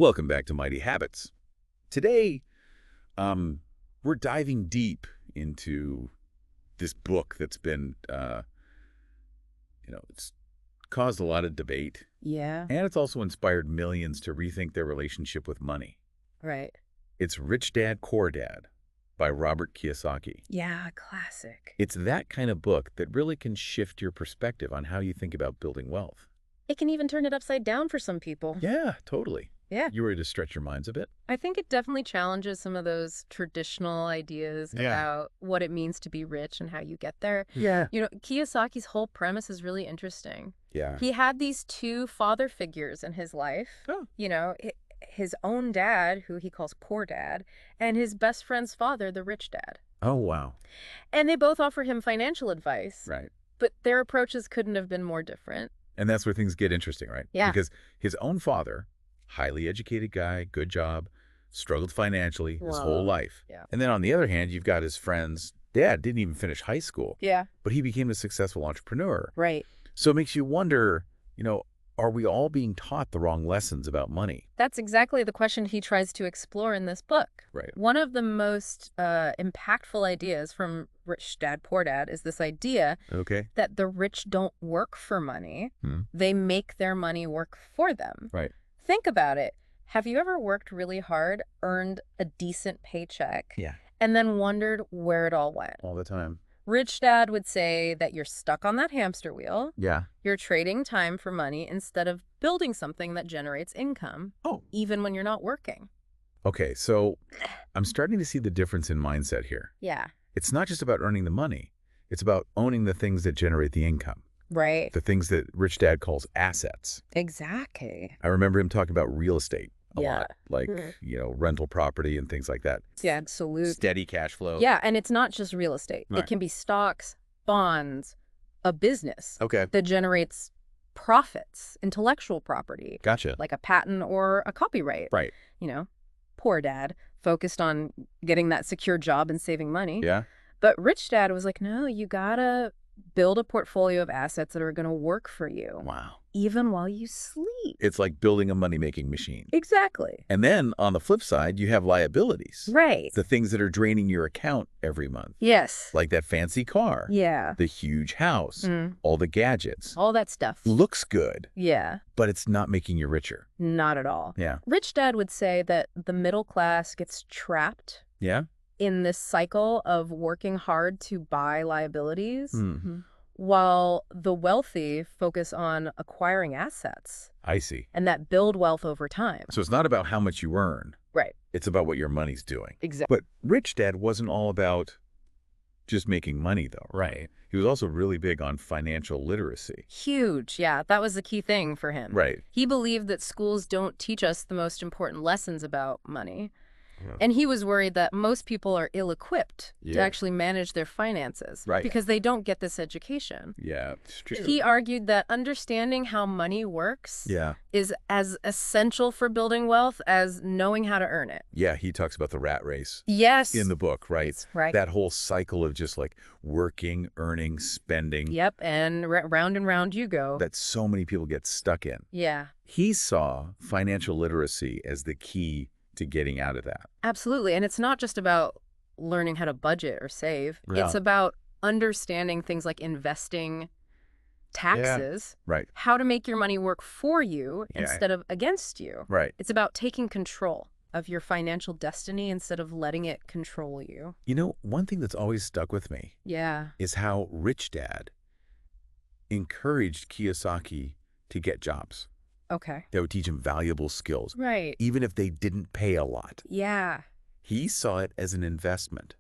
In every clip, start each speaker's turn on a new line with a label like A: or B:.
A: Welcome back to Mighty Habits. Today, we're diving deep into this book that's been, it's caused a lot of debate,
B: Yeah,
A: and it's also inspired millions to rethink their relationship with money.
B: right.
A: It's Rich Dad, Poor Dad by Robert Kiyosaki.
B: Yeah, classic.
A: It's that kind of book that really can shift your perspective on how you think about building wealth.
B: It can even turn it upside down for some people.
A: Yeah, totally.
B: Yeah.
A: You ready to stretch your minds a bit?
B: I think it definitely challenges some of those traditional ideas
A: Yeah.
B: about what it means to be rich and how you get there.
A: Yeah.
B: Kiyosaki's whole premise is really interesting.
A: Yeah.
B: He had these two father figures in his life.
A: Oh.
B: His own dad, who he calls Poor Dad, and his best friend's father, the Rich Dad.
A: Oh, wow.
B: And they both offer him financial advice,
A: Right.
B: but their approaches couldn't have been more different.
A: And that's where things get interesting, right?
B: Yeah.
A: Because his own father, highly educated guy, good job, struggled financially his whole life.
B: Yeah.
A: And then on the other hand, you've got his friend's dad, didn't even finish high school,
B: Yeah.
A: but he became a successful entrepreneur.
B: Right.
A: So it makes you wonder, are we all being taught the wrong lessons about money?
B: That's exactly the question he tries to explore in this book.
A: Right.
B: One of the most impactful ideas from Rich Dad, Poor Dad is this idea
A: Okay.
B: that the rich don't work for money.
A: Hmm.
B: They make their money work for them.
A: Right.
B: Think about it. Have you ever worked really hard, earned a decent paycheck,
A: Yeah.
B: and then wondered where it all went?
A: All the time.
B: Rich Dad would say that you're stuck on that hamster wheel.
A: Yeah.
B: You're trading time for money instead of building something that generates income, even when you're not working.
A: Okay, so I'm starting to see the difference in mindset here.
B: Yeah.
A: It's not just about earning the money. It's about owning the things that generate the income.
B: Right.
A: The things that Rich Dad calls assets.
B: Exactly.
A: I remember him talking about real estate a
B: Yeah.
A: lot, like, rental property and things like that.
B: Yeah, absolutely.
A: Steady cash flow.
B: Yeah, and it's not just real estate.
A: Right.
B: It can be stocks, bonds, a business
A: Okay.
B: that generates profits, intellectual property,
A: Gotcha.
B: like a patent or a copyright.
A: Right.
B: Poor Dad focused on getting that secure job and saving money.
A: Yeah.
B: But Rich Dad was like, no, you gotta build a portfolio of assets that are going to work for you,
A: Wow.
B: even while you sleep.
A: It's like building a money-making machine.
B: Exactly.
A: And then on the flip side, you have liabilities.
B: Right.
A: The things that are draining your account every month.
B: Yes.
A: Like that fancy car.
B: Yeah.
A: The huge house.
B: Mm.
A: All the gadgets.
B: All that stuff.
A: Looks good,
B: Yeah.
A: but it's not making you richer.
B: Not at all.
A: Yeah.
B: Rich Dad would say that the middle class gets trapped
A: Yeah?
B: in this cycle of working hard to buy liabilities,
A: Hmm.
B: while the wealthy focus on acquiring assets
A: I see.
B: and that build wealth over time.
A: So it's not about how much you earn.
B: Right.
A: It's about what your money's doing.
B: Exactly.
A: But Rich Dad wasn't all about just making money, though.
C: Right.
A: He was also really big on financial literacy.
B: Huge. Yeah, that was the key thing for him.
A: Right.
B: He believed that schools don't teach us the most important lessons about money.
A: Yeah.
B: And he was worried that most people are ill-equipped to
A: Yeah.
B: actually manage their finances
A: Right.
B: because they don't get this education.
A: Yeah, it's true.
B: He argued that understanding how money works
A: Yeah.
B: is as essential for building wealth as knowing how to earn it.
A: Yeah, he talks about the rat race
B: Yes.
A: in the book, right?
B: That's right.
A: That whole cycle of just like working, earning, spending
B: Yep, and round and round you go.
A: that so many people get stuck in.
B: Yeah,
A: He saw financial literacy as the key to getting out of that.
B: absolutely. And it's not just about learning how to budget or save.
A: Yeah.
B: It's about understanding things like investing, taxes,
A: Right.
B: how to make your money work for you
A: Yeah.
B: instead of against you.
A: Right.
B: It's about taking control of your financial destiny instead of letting it control you.
A: One thing that's always stuck with me
B: Yeah.
A: is how Rich Dad encouraged Kiyosaki to get jobs
B: Okay.
A: that would teach him valuable skills,
B: Right.
A: even if they didn't pay a lot.
B: Yeah.
A: He saw it as an investment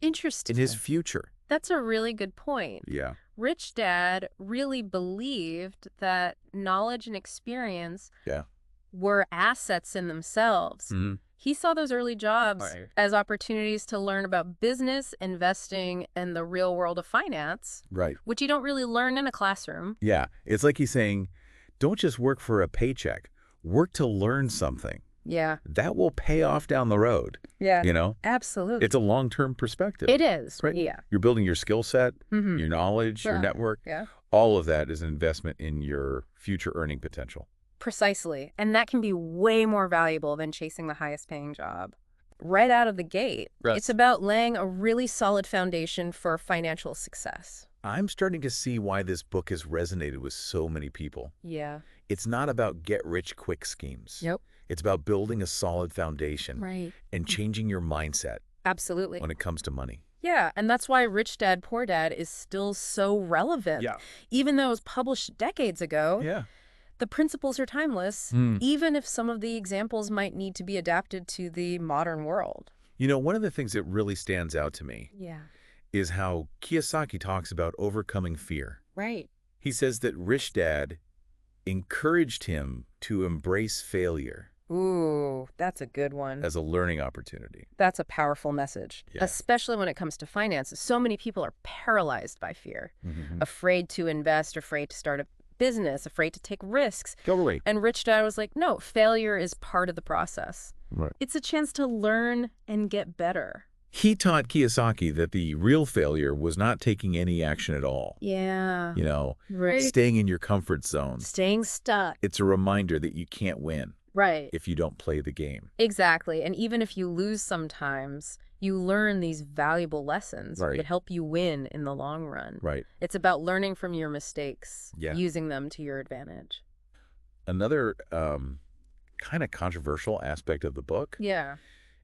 B: Interesting.
A: in his future.
B: That's a really good point.
A: Yeah.
B: Rich Dad really believed that knowledge and experience
A: Yeah.
B: were assets in themselves.
A: Mhm.
B: He saw those early jobs
C: Right.
B: as opportunities to learn about business, investing, and the real world of finance,
A: Right.
B: which you don't really learn in a classroom.
A: Yeah. It's like he's saying, don't just work for a paycheck. Work to learn something.
B: Yeah.
A: That will pay off down the road.
B: Yeah.
A: It's
B: Absolutely.
A: a long-term perspective.
B: It is.
A: Right.
B: Yeah.
A: You're building your skill set,
B: Mhm.
A: your knowledge, your
B: Yeah.
A: network.
B: Yeah.
A: All of that is an investment in your future earning potential.
B: Precisely. And that can be way more valuable than chasing the highest paying job. Right out of the gate,
A: Right.
B: it's about laying a really solid foundation for financial success.
A: I'm starting to see why this book has resonated with so many people.
B: Yeah.
A: It's not about get-rich-quick schemes.
B: Yep.
A: It's about building a solid foundation
B: Right.
A: and changing your mindset
B: Absolutely.
A: when it comes to money.
B: Yeah, and that's why Rich Dad, Poor Dad is still so relevant.
A: Yeah.
B: Even though it was published decades ago,
A: Yeah.
B: the principles are timeless, even if some of the examples might need to be adapted to the modern world.
A: You know, one of the things that really stands out to me
B: Yeah.
A: is how Kiyosaki talks about overcoming fear.
B: Right.
A: He says that Rich Dad encouraged him to embrace failure
B: Ooh, that's a good one.
A: as a learning opportunity.
B: That's a powerful message,
A: Yeah.
B: especially when it comes to finances. So many people are paralyzed by fear, afraid to invest, afraid to start a business, afraid to take risks.
A: Totally.
B: And Rich Dad was like, no, failure is part of the process.
A: Right.
B: It's a chance to learn and get better.
A: He taught Kiyosaki that the real failure was not taking any action at all.
B: Yeah.
A: You know,
B: Right.
A: staying in your comfort zone.
B: Staying stuck.
A: It's a reminder that you can't win
B: Right.
A: if you don't play the game.
B: Exactly. And even if you lose sometimes, you learn these valuable lessons
A: Right.
B: that help you win in the long run.
A: Right.
B: It's about learning from your mistakes,
A: Yeah.
B: using them to your advantage.
A: Another kind of controversial aspect of the book
B: Yeah.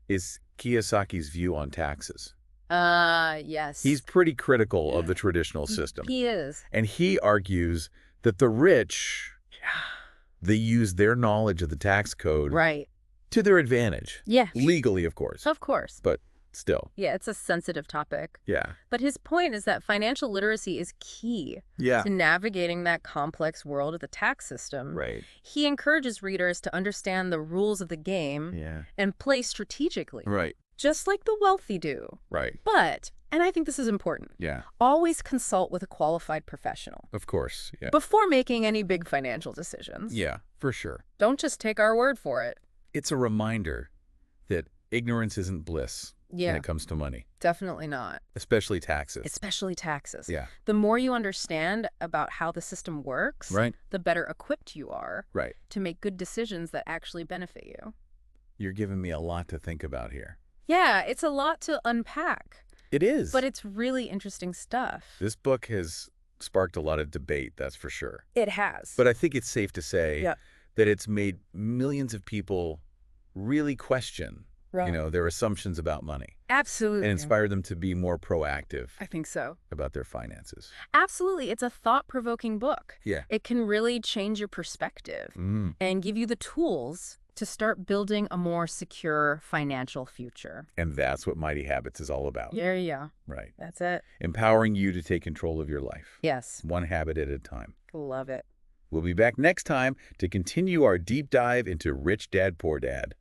A: is Kiyosaki's view on taxes.
B: Yes.
A: He's pretty critical of the traditional system.
B: He is.
A: And he argues that the rich, they use their knowledge of the tax code
B: Right.
A: to their advantage.
B: Yeah.
A: Legally, of course.
B: Of course.
A: But still.
B: Yeah, it's a sensitive topic.
A: Yeah.
B: But his point is that financial literacy is key
A: Yeah.
B: to navigating that complex world of the tax system.
A: Right.
B: He encourages readers to understand the rules of the game
A: Yeah.
B: and play strategically,
A: Right.
B: just like the wealthy do.
A: Right.
B: But, and I think this is important,
A: Yeah.
B: always consult with a qualified professional
A: Of course. Yeah.
B: before making any big financial decisions.
A: Yeah, for sure.
B: Don't just take our word for it.
A: It's a reminder that ignorance isn't bliss
B: Yeah,
A: when it comes to money,
B: definitely not.
A: especially taxes.
B: Especially taxes.
A: Yeah.
B: The more you understand about how the system works,
A: Right.
B: the better equipped you are
A: Right.
B: to make good decisions that actually benefit you.
A: You're giving me a lot to think about here.
B: Yeah, it's a lot to unpack,
A: It is.
B: but it's really interesting stuff.
A: This book has sparked a lot of debate, that's for sure.
B: It has.
A: But I think it's safe to say
B: Yeah.
A: that it's made millions of people really question,
B: Right.
A: their assumptions about money
B: Absolutely.
A: and inspire them to be more proactive
B: I think so.
A: about their finances.
B: Absolutely. It's a thought-provoking book.
A: Yeah.
B: It can really change your perspective and give you the tools to start building a more secure financial future.
A: And that's what Mighty Habits is all about.
B: Yeah.
A: Right.
B: That's it.
A: Empowering you to take control of your life,
B: Yes.
A: one habit at a time.
B: Love it.
A: We'll be back next time to continue our deep dive into Rich Dad, Poor Dad.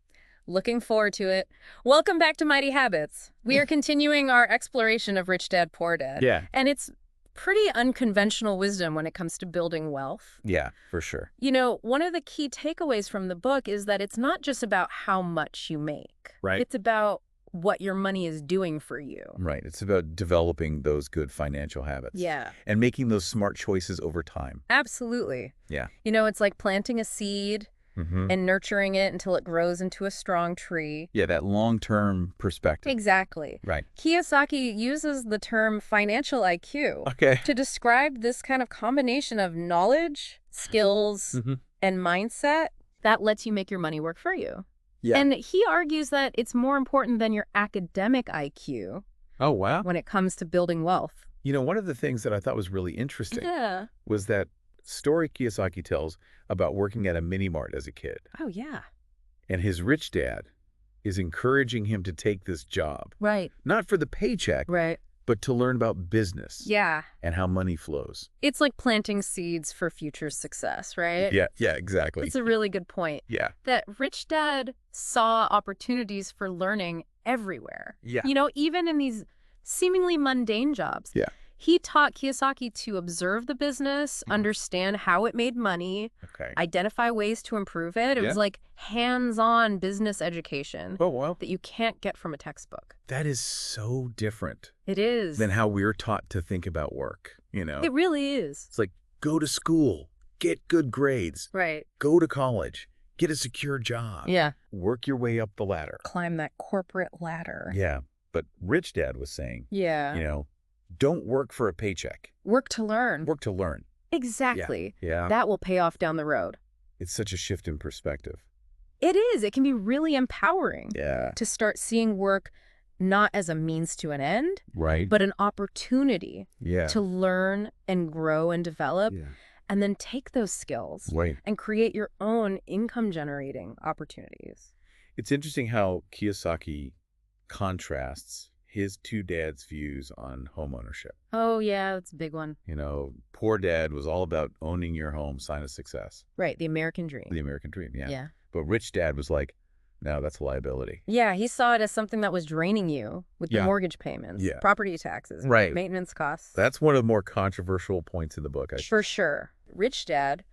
B: Looking forward to it. Welcome back to Mighty Habits. We are continuing our exploration of Rich Dad, Poor Dad.
A: Yeah.
B: And it's pretty unconventional wisdom when it comes to building wealth.
A: Yeah, for sure.
B: You know, one of the key takeaways from the book is that it's not just about how much you make.
A: Right.
B: It's about what your money is doing for you.
A: Right. It's about developing those good financial habits.
B: Yeah.
A: And making those smart choices over time.
B: Absolutely.
A: Yeah.
B: You know, it's like planting a seed
A: Mm-hmm.
B: and nurturing it until it grows into a strong tree.
A: Yeah, that long-term perspective.
B: Exactly.
A: Right.
B: Kiyosaki uses the term financial IQ
A: Okay.
B: to describe this kind of combination of knowledge, skills,
A: Mm-hmm.
B: and mindset that lets you make your money work for you.
A: Yeah.
B: And he argues that it's more important than your academic IQ
A: Oh, wow.
B: when it comes to building wealth.
A: One of the things that I thought was really interesting
B: Yeah.
A: was that story Kiyosaki tells about working at a mini mart as a kid.
B: Oh, yeah.
A: And his rich dad is encouraging him to take this job,
B: Right.
A: not for the paycheck,
B: Right.
A: but to learn about business
B: Yeah.
A: and how money flows.
B: It's like planting seeds for future success, right?
A: Yeah, exactly.
B: It's a really good point.
A: Yeah.
B: That Rich Dad saw opportunities for learning everywhere.
A: Yeah.
B: You know, even in these seemingly mundane jobs.
A: Yeah.
B: He taught Kiyosaki to observe the business, understand how it made money,
A: Okay.
B: identify ways to improve it. It
A: Yeah.
B: was like hands-on business education
A: Oh, well,
B: that you can't get from a textbook.
A: that is so different
B: It is.
A: than how we're taught to think about work,
B: It really is.
A: It's like, go to school, get good grades,
B: Right.
A: go to college, get a secure job,
B: Yeah.
A: work your way up the ladder.
B: Climb that corporate ladder.
A: Yeah. But Rich Dad was saying,
B: Yeah.
A: don't work for a paycheck.
B: Work to learn.
A: Work to learn.
B: Exactly.
A: Yeah.
B: That will pay off down the road.
A: It's such a shift in perspective.
B: It is. It can be really empowering
A: Yeah.
B: to start seeing work not as a means to an end,
A: Right?
B: but an opportunity
A: Yeah.
B: to learn and grow and develop,
A: Yeah.
B: and then take those skills
A: Right.
B: and create your own income-generating opportunities.
A: It's interesting how Kiyosaki contrasts his two dads' views on homeownership.
B: Oh, yeah, that's a big one.
A: Poor dad was all about owning your home, sign of success.
B: Right, the American dream.
A: The American dream, yeah.
B: Yeah.
A: But rich dad was like, no, that's a liability.
B: Yeah, he saw it as something that was draining you with the
A: Yeah.
B: mortgage payments,
A: Yeah.
B: property taxes,
A: Right.
B: maintenance costs.
A: That's one of the more controversial points in the book.
B: For sure. Rich Dad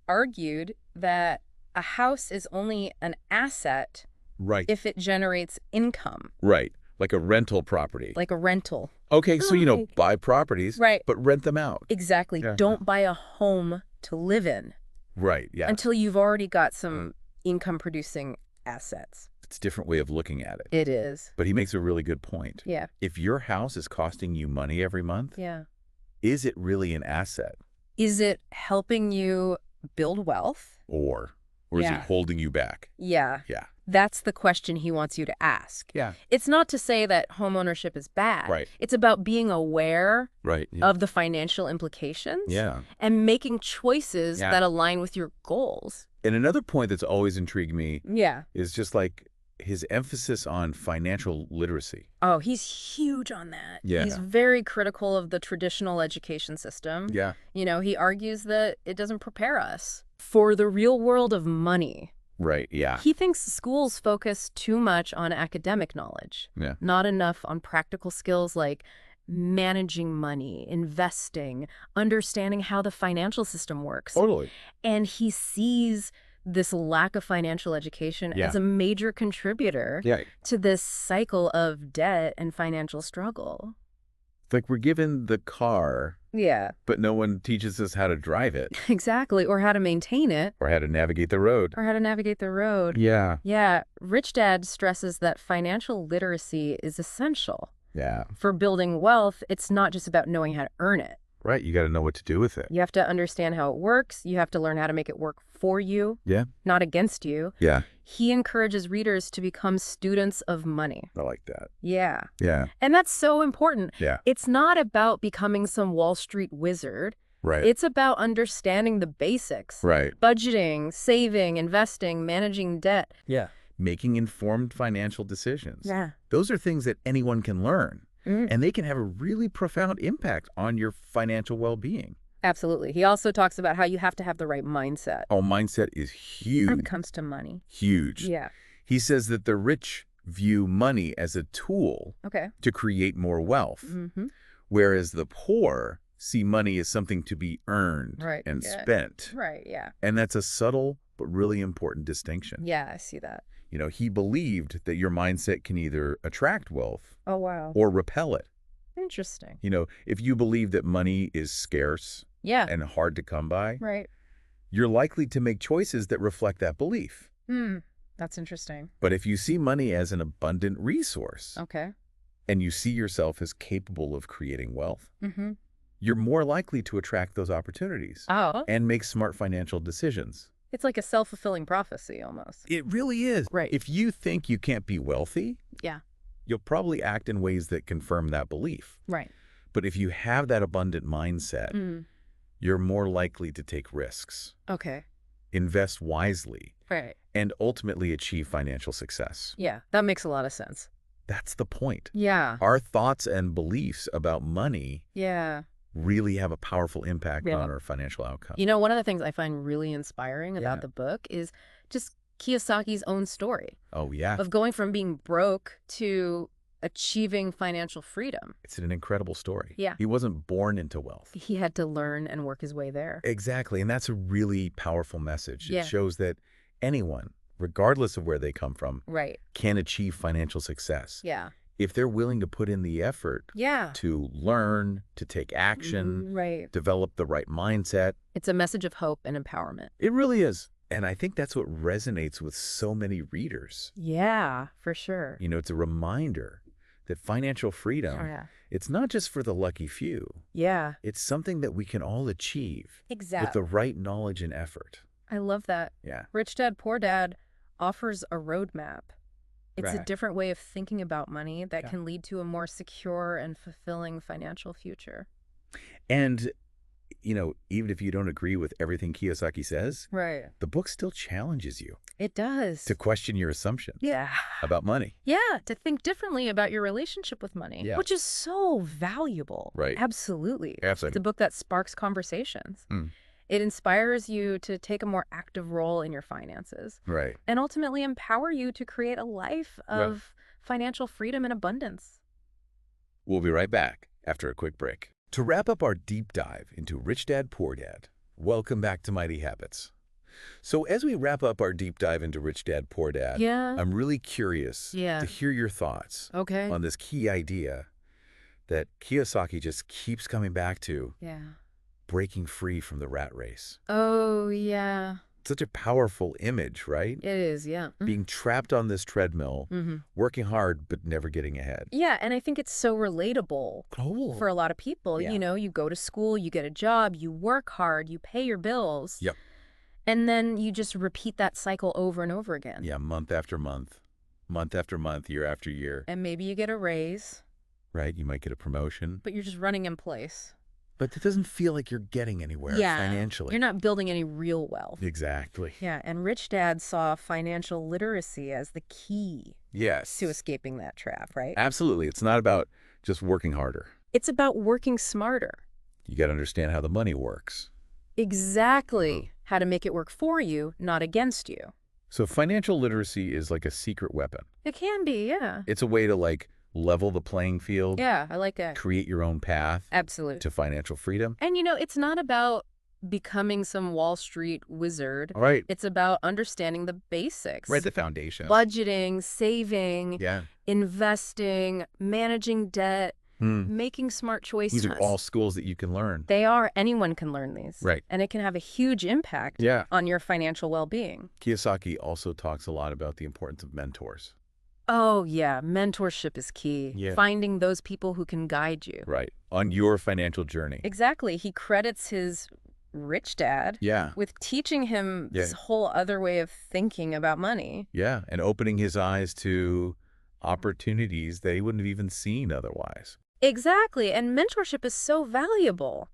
B: argued that a house is only an asset
A: Right.
B: if it generates income,
A: Right. Like a rental property.
B: like a rental.
A: Okay, so,
B: Like-
A: buy properties,
B: Right.
A: but rent them out.
B: Exactly.
A: Yeah.
B: Don't buy a home to live in
A: Right, yeah.
B: until you've already got some income-producing assets.
A: It's a different way of looking at it.
B: It is.
A: But he makes a really good point.
B: Yeah.
A: If your house is costing you money every month,
B: Yeah.
A: is it really an asset?
B: Is it helping you build wealth?
A: Or is
B: Yeah.
A: it holding you back?
B: Yeah.
A: Yeah.
B: That's the question he wants you to ask.
A: Yeah.
B: It's not to say that homeownership is bad.
A: Right.
B: It's about being aware
A: Right. Yeah.
B: of the financial implications
A: Yeah.
B: and making choices
A: Yeah.
B: that align with your goals.
A: And another point that's always intrigued me
B: Yeah.
A: is just like his emphasis on financial literacy.
B: Oh, he's huge on that.
A: Yeah.
B: He's very critical of the traditional education system.
A: Yeah.
B: He argues that it doesn't prepare us for the real world of money.
A: Right. Yeah.
B: He thinks schools focus too much on academic knowledge,
A: Yeah.
B: not enough on practical skills like managing money, investing, understanding how the financial system works.
A: Totally.
B: And he sees this lack of financial education
A: Yeah.
B: as a major contributor
A: Yeah.
B: to this cycle of debt and financial struggle.
A: It's like we're given the car,
B: Yeah,
A: but no one teaches us how to drive it
B: exactly. Or how to maintain it,
A: or how to navigate the road.
B: or how to navigate the road.
A: Yeah.
B: Yeah, Rich Dad stresses that financial literacy is essential.
A: Yeah.
B: For building wealth, it's not just about knowing how to earn it.
A: Right. You got to know what to do with it.
B: You have to understand how it works. You have to learn how to make it work for you,
A: Yeah.
B: not against you.
A: Yeah.
B: He encourages readers to become students of money.
A: I like that.
B: Yeah.
A: Yeah.
B: And that's so important.
A: Yeah.
B: It's not about becoming some Wall Street wizard.
A: Right.
B: It's about understanding the basics.
A: Right.
B: Budgeting, saving, investing, managing debt.
A: Yeah. Making informed financial decisions.
B: Yeah.
A: Those are things that anyone can learn,
B: Mm.
A: and they can have a really profound impact on your financial well-being.
B: Absolutely. He also talks about how you have to have the right mindset
A: Oh, mindset is
B: when it
A: huge.
B: comes to money.
A: Huge.
B: Yeah.
A: He says that the rich view money as a tool
B: Okay.
A: to create more wealth,
B: Mm-hmm.
A: whereas the poor see money as something to be earned
B: Right.
A: and
B: Yeah.
A: spent.
B: Right. Yeah.
A: And that's a subtle but really important distinction.
B: Yeah, I see that.
A: He believed that your mindset can either attract wealth
B: Oh, wow.
A: or repel it.
B: Interesting.
A: If you believe that money is scarce
B: Yeah.
A: and hard to come by,
B: Right.
A: you're likely to make choices that reflect that belief.
B: That's interesting.
A: But if you see money as an abundant resource
B: Okay.
A: and you see yourself as capable of creating wealth,
B: Mm-hmm.
A: you're more likely to attract those opportunities
B: Oh.
A: and make smart financial decisions.
B: It's like a self-fulfilling prophecy almost.
A: It really is.
B: Right.
A: If you think you can't be wealthy,
B: Yeah.
A: you'll probably act in ways that confirm that belief.
B: Right.
A: But if you have that abundant mindset,
B: Mm.
A: you're more likely to take risks,
B: Okay.
A: invest wisely,
B: Right.
A: and ultimately achieve financial success.
B: Yeah, that makes a lot of sense.
A: That's the point.
B: Yeah.
A: Our thoughts and beliefs about money
B: Yeah.
A: really have a powerful impact
B: Yeah.
A: on our financial outcome.
B: One of the things I find really inspiring about
A: Yeah.
B: the book is just Kiyosaki's own story
A: Oh, yeah.
B: of going from being broke to achieving financial freedom.
A: It's an incredible story.
B: Yeah.
A: He wasn't born into wealth.
B: He had to learn and work his way there.
A: Exactly. And that's a really powerful message.
B: Yeah.
A: It shows that anyone, regardless of where they come from,
B: Right.
A: can achieve financial success
B: Yeah.
A: if they're willing to put in the effort
B: Yeah.
A: to learn, to take action,
B: Right.
A: develop the right mindset.
B: It's a message of hope and empowerment.
A: It really is. And I think that's what resonates with so many readers.
B: Yeah, for sure.
A: You know, it's a reminder that financial freedom,
B: Yeah.
A: it's not just for the lucky few.
B: Yeah,
A: It's something that we can all achieve with
B: exactly.
A: the right knowledge and effort.
B: I love that.
A: Yeah.
B: Rich Dad, Poor Dad offers a roadmap. It's a
A: Right.
B: different way of thinking about money that
A: Yeah.
B: can lead to a more secure and fulfilling financial future.
A: And, you know, even if you don't agree with everything Kiyosaki says,
B: Right.
A: the book still challenges you
B: It does.
A: to question your assumptions
B: Yeah.
A: about money.
B: Yeah, to think differently about your relationship with money,
A: Yeah.
B: which is so valuable.
A: Right.
B: Absolutely. It's a
A: Absolutely.
B: book that sparks conversations.
A: Mm.
B: It inspires you to take a more active role in your finances
A: Right.
B: and ultimately empower you to create a life
A: Right.
B: of financial freedom and abundance.
A: We'll be right back after a quick break. To wrap up our deep dive into Rich Dad, Poor Dad, welcome back to Mighty Habits. So as we wrap up our deep dive into Rich Dad, Poor Dad,
B: Yeah.
A: I'm really curious
B: Yeah.
A: to hear your thoughts
B: Okay.
A: on this key idea that Kiyosaki just keeps coming back to,
B: Yeah.
A: breaking free from the rat race.
B: Oh, yeah.
A: Such a powerful image, right?
B: It is, yeah.
A: Being trapped on this treadmill,
B: Mm-hmm.
A: working hard but never getting ahead.
B: Yeah, and I think it's so relatable
A: Oh.
B: for a lot of people.
A: Yeah.
B: You know, you go to school, you get a job, you work hard, you pay your bills.
A: Yep.
B: And then you just repeat that cycle over and over again.
A: Yeah, month after month, year after year,
B: And maybe you get a raise,
A: right? You might get a promotion,
B: but you're just running in place.
A: but it doesn't feel like you're getting anywhere financially.
B: You're not building any real wealth.
A: Exactly.
B: Yeah, and Rich Dad saw financial literacy as the key
A: Yes.
B: to escaping that trap, right?
A: Absolutely. It's not about just working harder.
B: It's about working smarter.
A: You got to understand how the money works.
B: Exactly. How to make it work for you, not against you.
A: So financial literacy is like a secret weapon.
B: It can be, yeah.
A: It's a way to like level the playing field,
B: Yeah, I like that.
A: create your own path
B: Absolutely.
A: to financial freedom.
B: And you know, it's not about becoming some Wall Street wizard.
A: All right.
B: It's about understanding the basics.
A: Right, the foundation.
B: Budgeting, saving,
A: Yeah.
B: investing, managing debt, making smart choices.
A: These are all skills that you can learn.
B: They are. Anyone can learn these.
A: Right.
B: And it can have a huge impact
A: Yeah.
B: on your financial well-being.
A: Kiyosaki also talks a lot about the importance of mentors.
B: Oh, yeah. Mentorship is key.
A: Yeah.
B: Finding those people who can guide you.
A: Right. On your financial journey.
B: Exactly. He credits his rich dad
A: Yeah.
B: with teaching him
A: Yeah.
B: this whole other way of thinking about money.
A: Yeah. And opening his eyes to opportunities that he wouldn't have even seen otherwise.
B: Exactly. And mentorship is so valuable.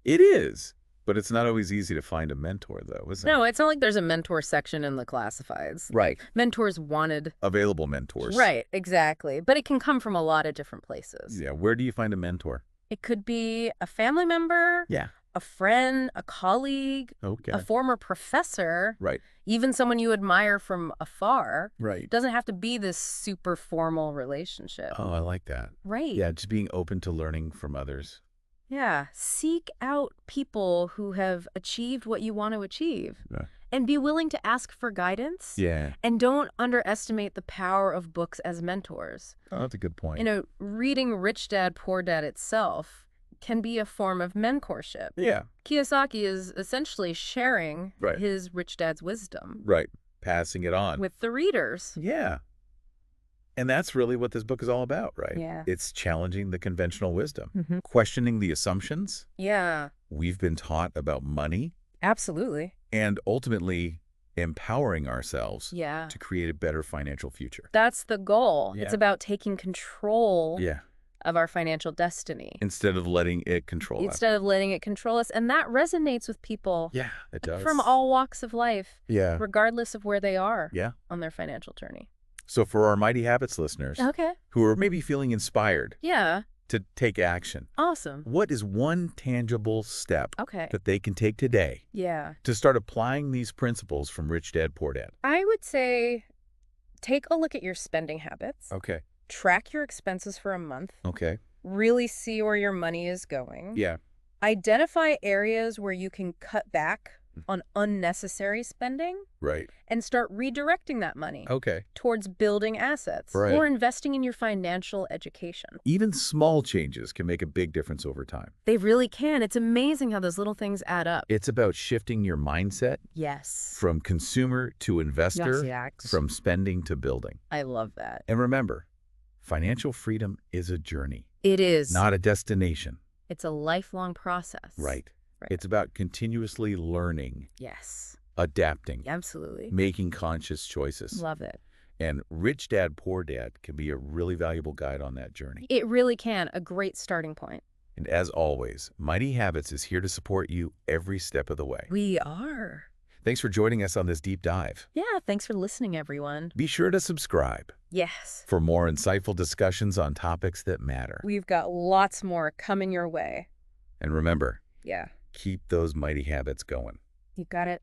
A: It is. But it's not always easy to find a mentor, though, is it?
B: No, it's not like there's a mentor section in the classifieds.
A: Right.
B: Mentors wanted.
A: Available mentors.
B: Right, exactly. But it can come from a lot of different places.
A: Yeah. Where do you find a mentor?
B: It could be a family member,
A: Yeah.
B: a friend, a colleague,
A: Okay.
B: a former professor,
A: Right.
B: even someone you admire from afar.
A: Right.
B: It doesn't have to be this super formal relationship.
A: Oh, I like that.
B: Right.
A: Yeah. Just being open to learning from others.
B: Yeah. Seek out people who have achieved what you want to achieve.
A: Yeah.
B: And be willing to ask for guidance.
A: Yeah.
B: And don't underestimate the power of books as mentors.
A: Oh, that's a good point.
B: You know, reading Rich Dad, Poor Dad itself can be a form of mentorship.
A: Yeah.
B: Kiyosaki is essentially sharing
A: Right.
B: his Rich Dad's wisdom
A: Right. Passing it on.
B: with the readers.
A: Yeah. And that's really what this book is all about, right?
B: Yeah.
A: It's challenging the conventional wisdom,
B: Mm-hmm.
A: questioning the assumptions
B: Yeah,
A: we've been taught about money,
B: absolutely.
A: and ultimately empowering ourselves
B: Yeah.
A: to create a better financial future.
B: That's the goal. It's
A: Yeah.
B: about taking control
A: Yeah.
B: of our financial destiny
A: Instead of letting it control us.
B: instead of letting it control us. And that resonates with people
A: Yeah, it does.
B: from all walks of life,
A: Yeah.
B: regardless of where they are
A: Yeah.
B: on their financial journey.
A: So for our Mighty Habits listeners
B: Okay.
A: who are maybe feeling inspired
B: Yeah.
A: to take action,
B: Awesome.
A: what is one tangible step
B: Okay.
A: that they can take today
B: Yeah.
A: to start applying these principles from Rich Dad, Poor Dad?
B: I would say take a look at your spending habits,
A: Okay.
B: track your expenses for a month,
A: Okay.
B: really see where your money is going.
A: Yeah.
B: Identify areas where you can cut back on unnecessary spending
A: Right.
B: and start redirecting that money
A: Okay.
B: towards building assets
A: Right.
B: or investing in your financial education.
A: Even small changes can make a big difference over time.
B: They really can. It's amazing how those little things add up.
A: It's about shifting your mindset
B: Yes.
A: from consumer to investor,
B: Yes.
A: from spending to building.
B: I love that.
A: And remember, financial freedom is a journey,
B: It is.
A: not a destination.
B: It's a lifelong process.
A: Right.
B: Right.
A: It's about continuously learning,
B: Yes.
A: adapting,
B: Absolutely.
A: making conscious choices.
B: Love it.
A: And Rich Dad, Poor Dad can be a really valuable guide on that journey.
B: It really can. A great starting point.
A: And as always, Mighty Habits is here to support you every step of the way.
B: We are.
A: Thanks for joining us on this deep dive.
B: Yeah, thanks for listening, everyone.
A: Be sure to subscribe
B: Yes.
A: for more insightful discussions on topics that matter.
B: We've got lots more coming your way.
A: And remember,
B: Yeah.
A: keep those mighty habits going.
B: You got it.